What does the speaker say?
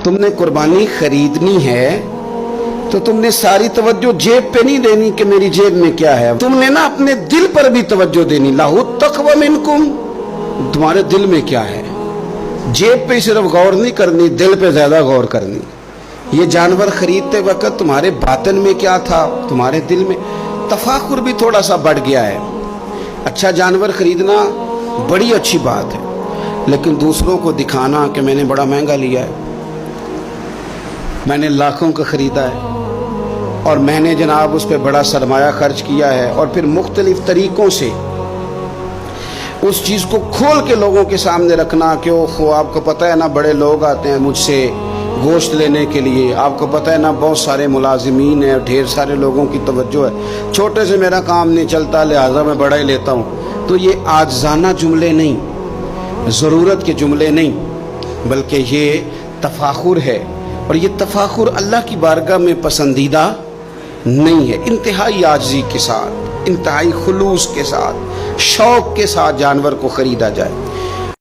تم نے قربانی خریدنی ہے تو تم نے ساری توجہ جیب پہ نہیں دینی کہ میری جیب میں کیا ہے، تم نے نا اپنے دل پر بھی توجہ دینی. لاہو التقوی منکم، تمہارے دل میں کیا ہے. جیب پہ صرف غور نہیں کرنی، دل پہ زیادہ غور کرنی. یہ جانور خریدتے وقت تمہارے باطن میں کیا تھا، تمہارے دل میں. تفاخر بھی تھوڑا سا بڑھ گیا ہے. اچھا جانور خریدنا بڑی اچھی بات ہے، لیکن دوسروں کو دکھانا کہ میں نے بڑا مہنگا لیا ہے، میں نے لاکھوں کا خریدا ہے، اور میں نے جناب اس پہ بڑا سرمایہ خرچ کیا ہے، اور پھر مختلف طریقوں سے اس چیز کو کھول کے لوگوں کے سامنے رکھنا کہ اوہ آپ کو پتہ ہے نا بڑے لوگ آتے ہیں مجھ سے گوشت لینے کے لیے، آپ کو پتہ ہے نا بہت سارے ملازمین ہیں، ڈھیر سارے لوگوں کی توجہ ہے، چھوٹے سے میرا کام نہیں چلتا لہٰذا میں بڑا ہی لیتا ہوں. تو یہ عاجزانہ جملے نہیں، ضرورت کے جملے نہیں، بلکہ یہ تفاخر ہے. اور یہ تفاخر اللہ کی بارگاہ میں پسندیدہ نہیں ہے. انتہائی عاجزی کے ساتھ، انتہائی خلوص کے ساتھ، شوق کے ساتھ جانور کو خریدا جائے.